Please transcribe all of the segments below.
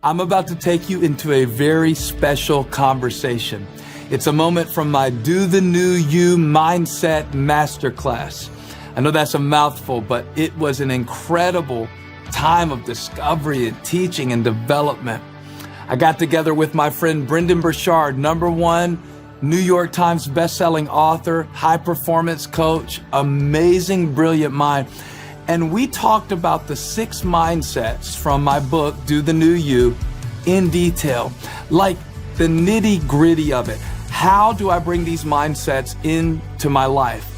I'm about to take you into a very special conversation. It's a moment from my Do the New You Mindset Masterclass. I know that's a mouthful, but it was an incredible time of discovery and teaching and development. I got together with my friend Brendon Burchard, #1 New York Times bestselling author, high performance coach, amazing, brilliant mind. And we talked about the 6 mindsets from my book, Do the New You, in detail, like the nitty gritty of it. How do I bring these mindsets into my life?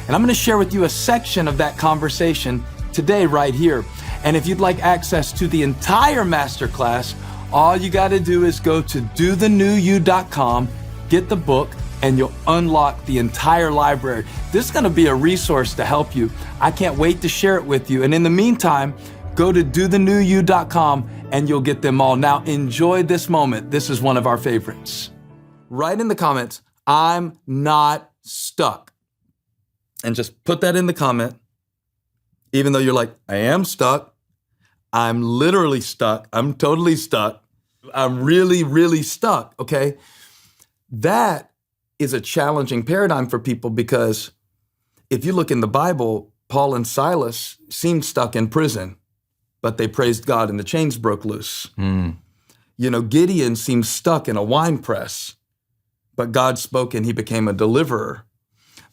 And I'm gonna share with you a section of that conversation today, right here. And if you'd like access to the entire masterclass, all you gotta do is go to dothenewyou.com, get the book, and you'll unlock the entire library. This is gonna be a resource to help you. I can't wait to share it with you. And in the meantime, go to dothenewyou.com and you'll get them all. Now enjoy this moment. This is one of our favorites. Write in the comments, I'm not stuck. And just put that in the comment, even though you're like, I am stuck. I'm literally stuck. I'm totally stuck. I'm really, really stuck, okay? That is a challenging paradigm for people because if you look in the Bible, Paul and Silas seemed stuck in prison, but they praised God and the chains broke loose. You know, Gideon seemed stuck in a wine press, but God spoke and he became a deliverer.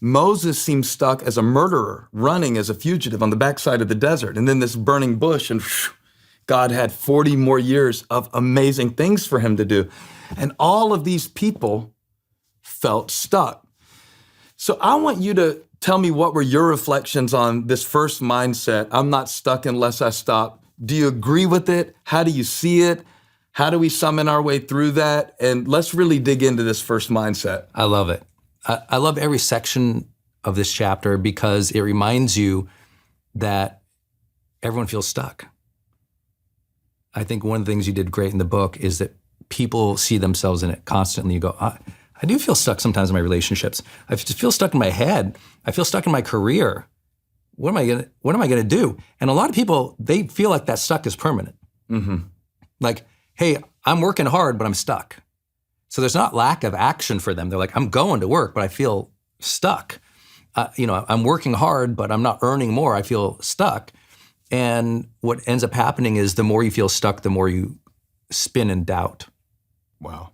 Moses seemed stuck as a murderer, running as a fugitive on the backside of the desert, and then this burning bush, and God had 40 more years of amazing things for him to do. And all of these people felt stuck. So I want you to tell me what were your reflections on this first mindset, I'm not stuck unless I stop. Do you agree with it? How do you see it? How do we summon our way through that? And let's really dig into this first mindset. I love it. I love every section of this chapter because it reminds you that everyone feels stuck. I think one of the things you did great in the book is that people see themselves in it constantly. You go, I do feel stuck sometimes in my relationships. I just feel stuck in my head. I feel stuck in my career. What am I gonna do? And a lot of people, they feel like that stuck is permanent. Like, hey, I'm working hard, but I'm stuck. So there's not lack of action for them. They're like, I'm going to work, but I feel stuck. I'm working hard, but I'm not earning more. I feel stuck. And what ends up happening is the more you feel stuck, the more you spin in doubt. Wow.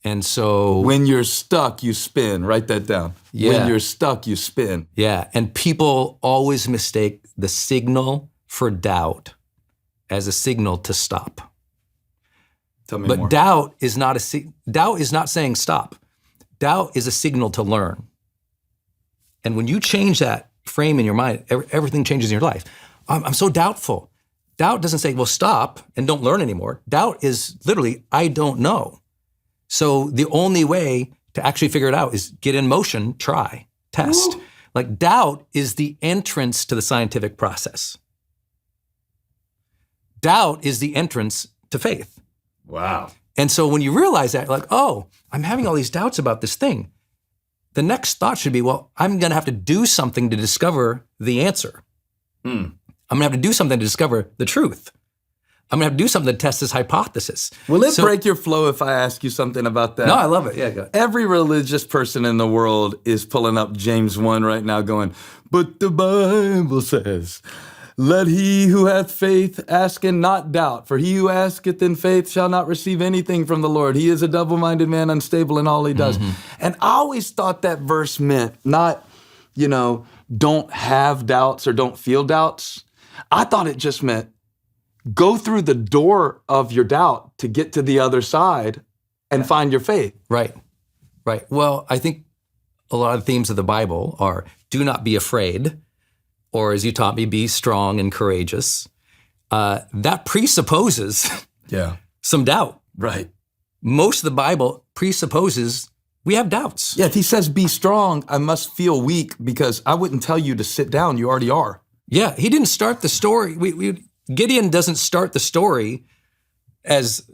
And so when you're stuck, you spin. Write that down. Yeah. When you're stuck, you spin. Yeah. And people always mistake the signal for doubt as a signal to stop. Tell me but more. doubt is not saying stop. Doubt is a signal to learn. And when you change that frame in your mind, everything changes in your life. I'm so doubtful. Doubt doesn't say, well, stop and don't learn anymore. Doubt is literally, I don't know. So the only way to actually figure it out is get in motion, try, test. Ooh. Like doubt is the entrance to the scientific process. Doubt is the entrance to faith. Wow. And so when you realize that, like, oh, I'm having all these doubts about this thing, the next thought should be, well, I'm gonna have to do something to discover the answer. I'm gonna have to do something to discover the truth. I'm gonna have to do something to test this hypothesis. Will it break your flow if I ask you something about that? No, I love it. Yeah, go ahead. Every religious person in the world is pulling up James 1 right now going, but the Bible says, let he who hath faith ask and not doubt. For he who asketh in faith shall not receive anything from the Lord. He is a double-minded man, unstable in all he does. And I always thought that verse meant not, don't have doubts or don't feel doubts. I thought it just meant go through the door of your doubt to get to the other side and find your faith. Right. Well, I think a lot of the themes of the Bible are do not be afraid, or as you taught me, be strong and courageous. That presupposes some doubt. Right. Most of the Bible presupposes we have doubts. Yeah, if he says be strong, I must feel weak because I wouldn't tell you to sit down. You already are. Yeah, he didn't start the story. Gideon doesn't start the story as,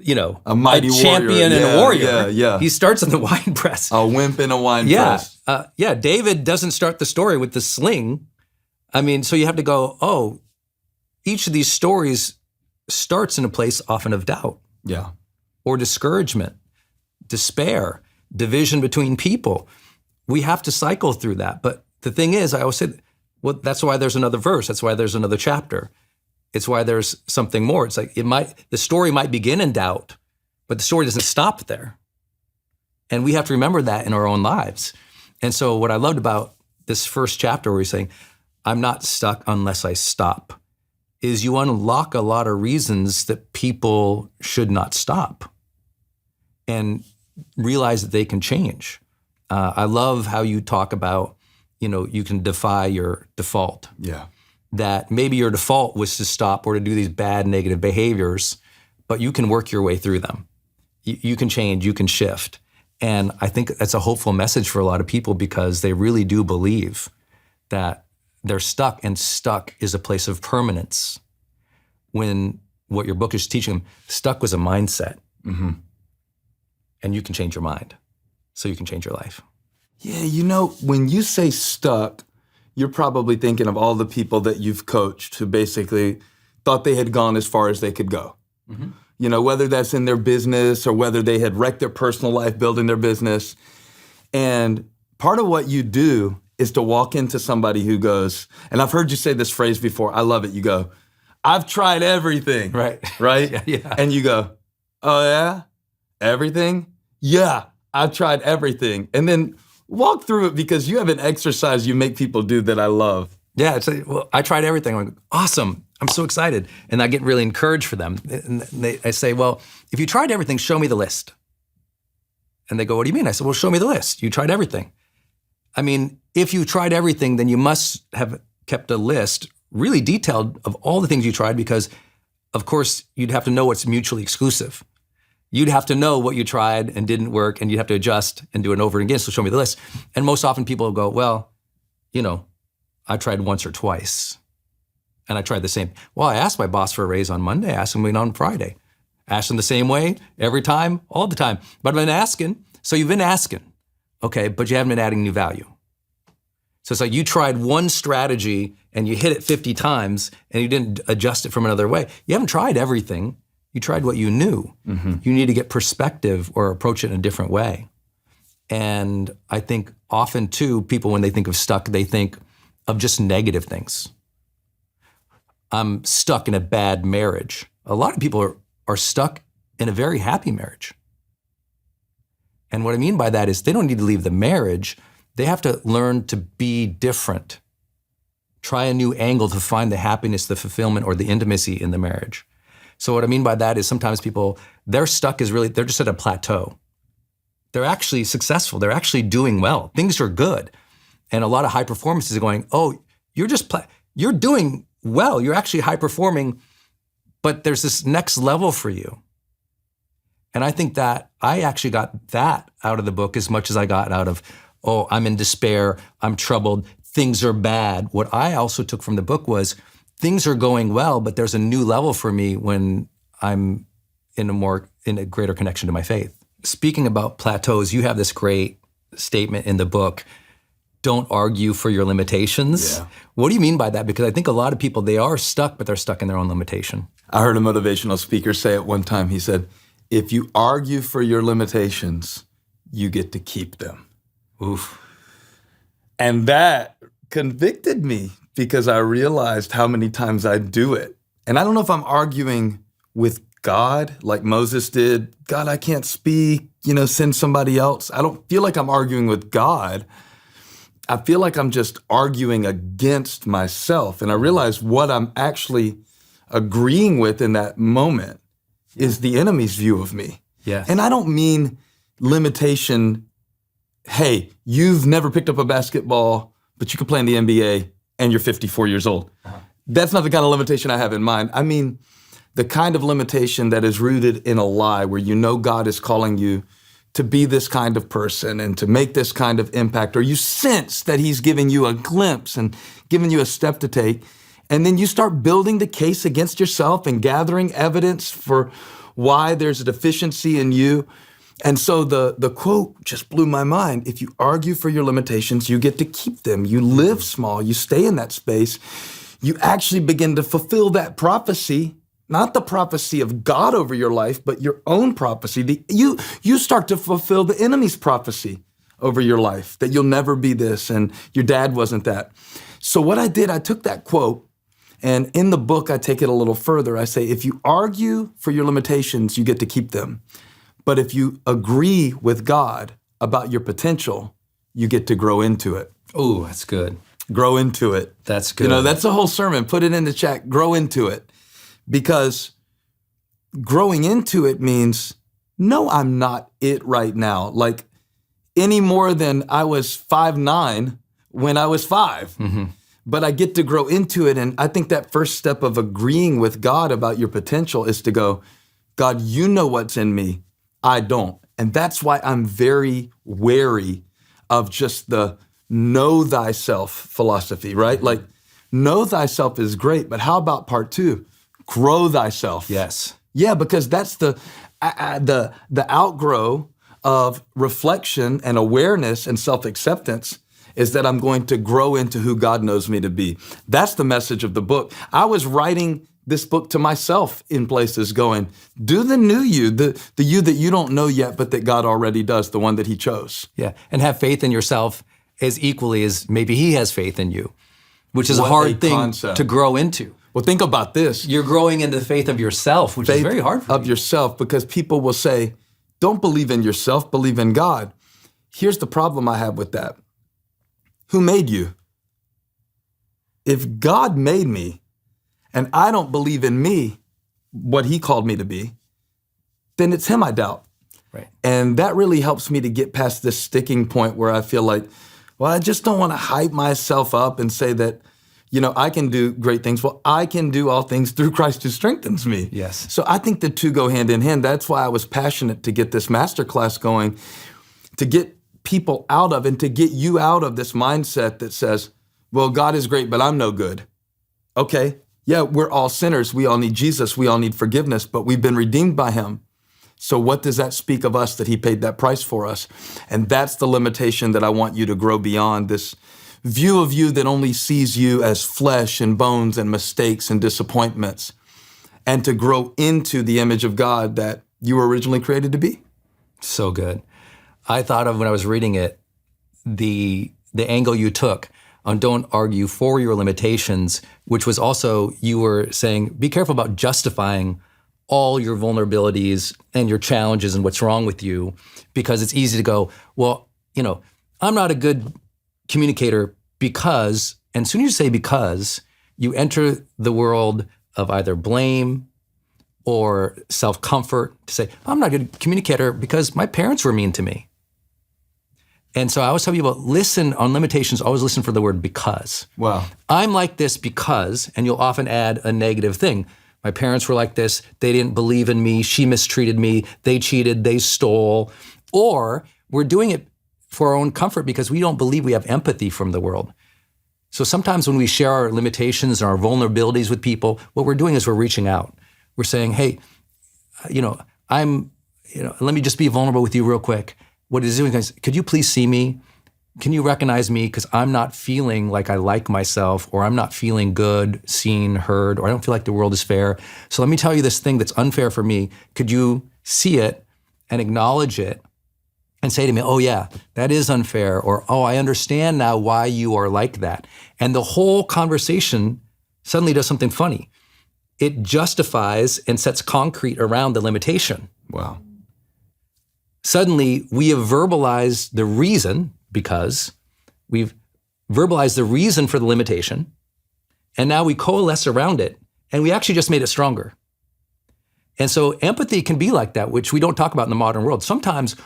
a mighty champion and a warrior. Yeah. He starts in the wine press. A wimp in a wine press. David doesn't start the story with the sling. I mean, so you have to go, each of these stories starts in a place often of doubt. Yeah. or discouragement, despair, division between people. We have to cycle through that. But the thing is, I always say, well, that's why there's another verse. That's why there's another chapter. It's why there's something more. It's like the story might begin in doubt, but the story doesn't stop there. And we have to remember that in our own lives. And so what I loved about this first chapter where he's saying, I'm not stuck unless I stop, is you unlock a lot of reasons that people should not stop and realize that they can change. I love how you talk about, you can defy your default. Yeah. That maybe your default was to stop or to do these bad negative behaviors, but you can work your way through them. You can change, you can shift. And I think that's a hopeful message for a lot of people because they really do believe that they're stuck, and stuck is a place of permanence. When what your book is teaching them, stuck was a mindset. Mm-hmm. And you can change your mind, so you can change your life. Yeah, when you say stuck, you're probably thinking of all the people that you've coached who basically thought they had gone as far as they could go. Mm-hmm. Whether that's in their business or whether they had wrecked their personal life building their business. And part of what you do is to walk into somebody who goes, and I've heard you say this phrase before, I love it. You go, I've tried everything. Right. Right? Yeah. And you go, oh yeah? Everything? Yeah, I've tried everything. And then walk through it because you have an exercise you make people do that I love. Yeah, it's like, well, I tried everything. I'm like, awesome. I'm so excited. And I get really encouraged for them. And I say, well, if you tried everything, show me the list. And they go, what do you mean? I said, well, show me the list. You tried everything. I mean, if you tried everything, then you must have kept a list really detailed of all the things you tried because, of course, you'd have to know what's mutually exclusive. You'd have to know what you tried and didn't work, and you'd have to adjust and do it over again, so show me the list. And most often people will go, well, I tried once or twice, and I tried the same. Well, I asked my boss for a raise on Monday. I asked him on Friday. Asked him the same way, every time, all the time. But I've been asking. So you've been asking, okay, but you haven't been adding new value. So it's like you tried one strategy, and you hit it 50 times, and you didn't adjust it from another way. You haven't tried everything. You tried what you knew. Mm-hmm. You need to get perspective or approach it in a different way. And I think often, too, people, when they think of stuck, they think of just negative things. I'm stuck in a bad marriage. A lot of people are stuck in a very happy marriage. And what I mean by that is they don't need to leave the marriage. They have to learn to be different. Try a new angle to find the happiness, the fulfillment, or the intimacy in the marriage. So what I mean by that is sometimes people, they're just at a plateau. They're actually successful. They're actually doing well. Things are good. And a lot of high performers are going, oh, you're doing well. You're actually high performing, but there's this next level for you. And I think that I actually got that out of the book as much as I got out of, oh, I'm in despair, I'm troubled, things are bad. What I also took from the book was things are going well, but there's a new level for me when I'm in a greater connection to my faith. Speaking about plateaus, you have this great statement in the book, don't argue for your limitations. Yeah. What do you mean by that? Because I think a lot of people, they are stuck, but they're stuck in their own limitation. I heard a motivational speaker say it one time. He said, if you argue for your limitations, you get to keep them. Oof. And that convicted me because I realized how many times I do it. And I don't know if I'm arguing with God like Moses did. God, I can't speak, send somebody else. I don't feel like I'm arguing with God. I feel like I'm just arguing against myself. And I realize what I'm actually agreeing with in that moment is the enemy's view of me. Yes. And I don't mean limitation, hey, you've never picked up a basketball, but you can play in the NBA and you're 54 years old. Uh-huh. That's not the kind of limitation I have in mind. I mean the kind of limitation that is rooted in a lie where God is calling you to be this kind of person and to make this kind of impact, or you sense that he's giving you a glimpse and giving you a step to take. And then you start building the case against yourself and gathering evidence for why there's a deficiency in you. And so the quote just blew my mind. If you argue for your limitations, you get to keep them. You live small, you stay in that space. You actually begin to fulfill that prophecy not the prophecy of God over your life, but your own prophecy. You start to fulfill the enemy's prophecy over your life, that you'll never be this and your dad wasn't that. So what I did, I took that quote, and in the book, I take it a little further. I say, if you argue for your limitations, you get to keep them. But if you agree with God about your potential, you get to grow into it. Oh, that's good. Grow into it. That's good. You know, that's the whole sermon. Put it in the chat. Grow into it. Because growing into it means, no, I'm not it right now. Like any more than I was 5'9" when I was 5. Mm-hmm. But I get to grow into it. And I think that first step of agreeing with God about your potential is to go, God, you know what's in me. I don't. And that's why I'm very wary of just the know thyself philosophy, right? Like, know thyself is great, but how about part 2? Grow thyself. Yes. Yeah, because that's the outgrow of reflection and awareness and self-acceptance is that I'm going to grow into who God knows me to be. That's the message of the book. I was writing this book to myself in places going, do the new you, the you that you don't know yet, but that God already does, the one that he chose. Yeah, and have faith in yourself as equally as maybe he has faith in you, which is a hard thing to grow into. Well, think about this. You're growing into the faith of yourself, which is very hard for of yourself, because people will say, don't believe in yourself, believe in God. Here's the problem I have with that. Who made you? If God made me and I don't believe in me, what he called me to be, then it's him I doubt. Right. And that really helps me to get past this sticking point where I feel like, well, I just don't want to hype myself up and say that, you know, I can do great things. Well, I can do all things through Christ who strengthens me. Yes. So I think the two go hand in hand. That's why I was passionate to get this masterclass going, to get people out of and to get you out of this mindset that says, well, God is great, but I'm no good. Okay, yeah, we're all sinners. We all need Jesus. We all need forgiveness, but we've been redeemed by him. So what does that speak of us, that he paid that price for us? And that's the limitation that I want you to grow beyond, this view of you that only sees you as flesh and bones and mistakes and disappointments, and to grow into the image of God that you were originally created to be. So good. I thought of, when I was reading it, the angle you took on don't argue for your limitations, which was also, you were saying, be careful about justifying all your vulnerabilities and your challenges and what's wrong with you, because it's easy to go, well, you know, I'm not a good communicator because, and as soon as you say because, you enter the world of either blame or self-comfort to say, I'm not a good communicator because my parents were mean to me. And so I always tell people, listen on limitations, always listen for the word because. Wow. I'm like this because, and you'll often add a negative thing. My parents were like this, they didn't believe in me, she mistreated me, they cheated, they stole. Or we're doing it for our own comfort because we don't believe we have empathy from the world. So sometimes when we share our limitations and our vulnerabilities with people, what we're doing is we're reaching out. We're saying, hey, let me just be vulnerable with you real quick. What it is doing is, could you please see me? Can you recognize me? Because I'm not feeling like I like myself, or I'm not feeling good, seen, heard, or I don't feel like the world is fair. So let me tell you this thing that's unfair for me. Could you see it and acknowledge it and say to me, oh yeah, that is unfair, or oh, I understand now why you are like that. And the whole conversation suddenly does something funny. It justifies and sets concrete around the limitation. Wow. Suddenly, we have verbalized the reason, because we've verbalized the reason for the limitation, and now we coalesce around it, and we actually just made it stronger. And so empathy can be like that, which we don't talk about in the modern world. Sometimes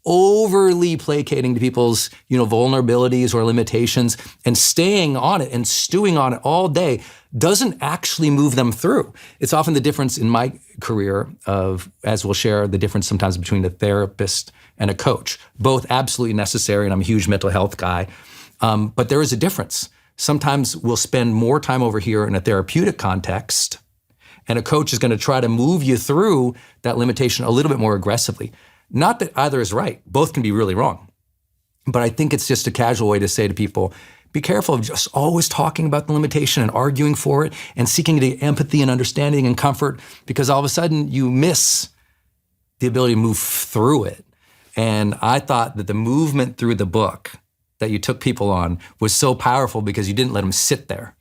overly placating to people's, vulnerabilities or limitations and staying on it and stewing on it all day doesn't actually move them through. It's often the difference in my career of, as we'll share, the difference sometimes between a therapist and a coach. Both absolutely necessary, and I'm a huge mental health guy. But there is a difference. Sometimes we'll spend more time over here in a therapeutic context, and a coach is going to try to move you through that limitation a little bit more aggressively. Not that either is right. Both can be really wrong. But I think it's just a casual way to say to people, be careful of just always talking about the limitation and arguing for it and seeking to get empathy and understanding and comfort, because all of a sudden you miss the ability to move through it. And I thought that the movement through the book that you took people on was so powerful because you didn't let them sit there.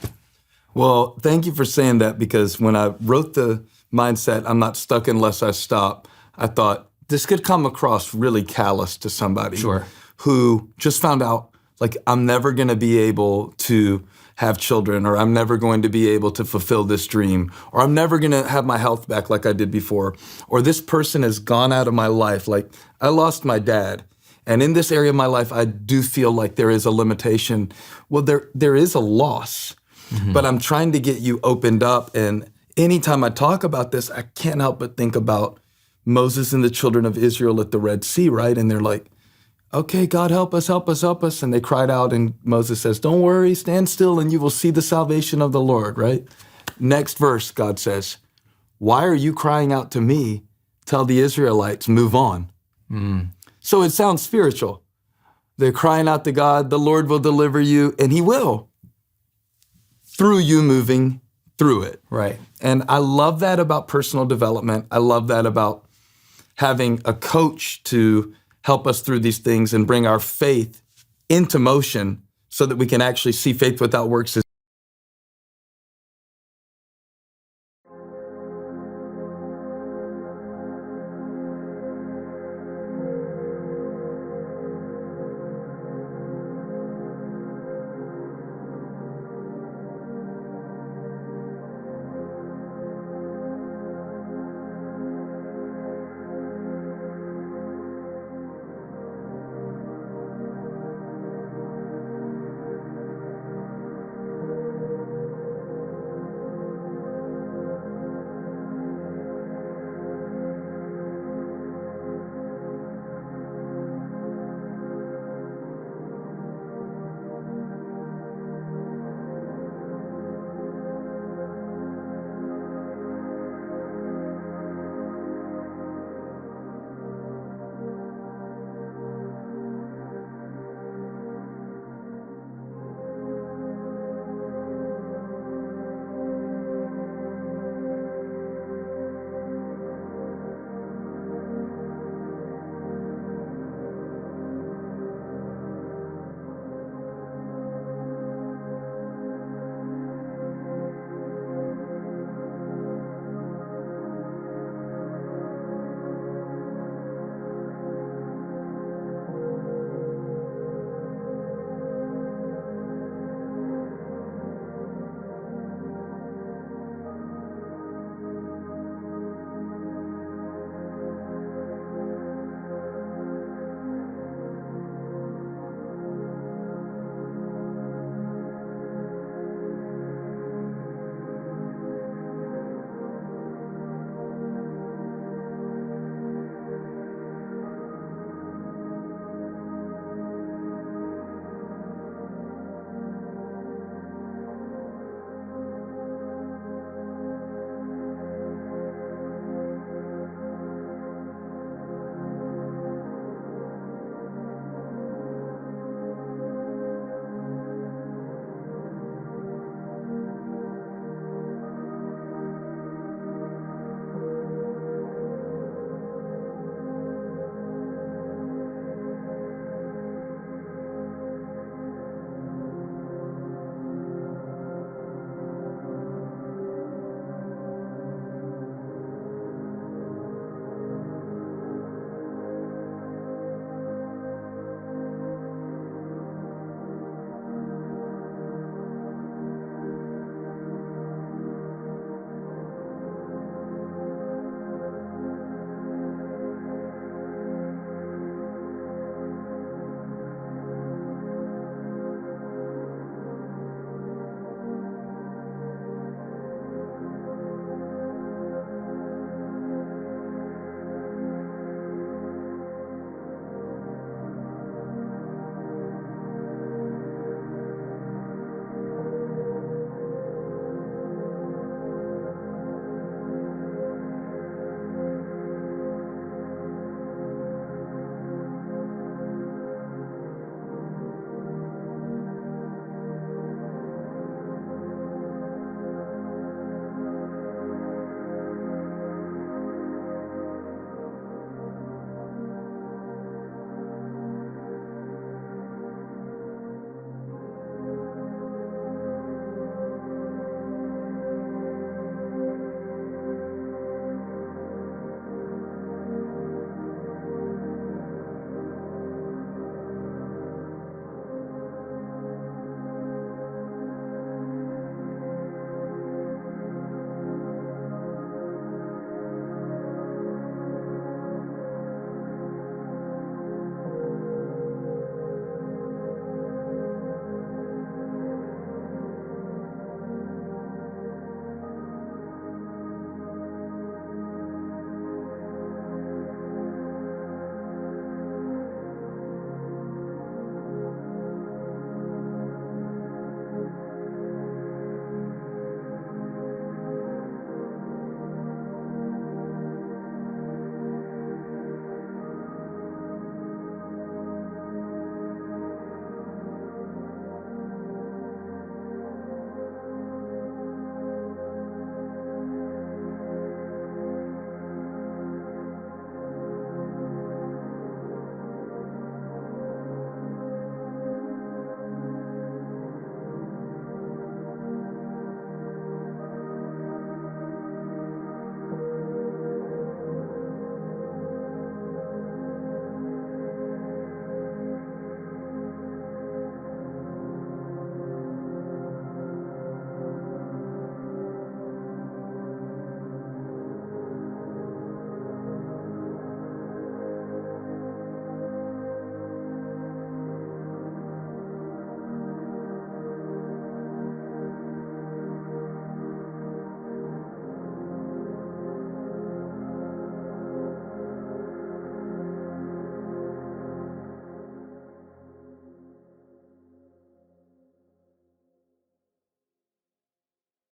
Well, thank you for saying that, because when I wrote the mindset, I'm not stuck unless I stop, I thought this could come across really callous to somebody who just found out, like, I'm never going to be able to have children, or I'm never going to be able to fulfill this dream, or I'm never going to have my health back like I did before, or this person has gone out of my life. Like, I lost my dad, and in this area of my life, I do feel like there is a limitation. Well, there is a loss, but I'm trying to get you opened up. And anytime I talk about this, I can't help but think about Moses and the children of Israel at the Red Sea, right? And they're like, okay, God, help us, help us, help us. And they cried out, and Moses says, don't worry, stand still, and you will see the salvation of the Lord, right? Next verse, God says, why are you crying out to me? Tell the Israelites, move on. So it sounds spiritual. They're crying out to God, the Lord will deliver you, and he will, through you moving through it. Right. And I love that about personal development. I love that about having a coach to help us through these things and bring our faith into motion so that we can actually see faith without works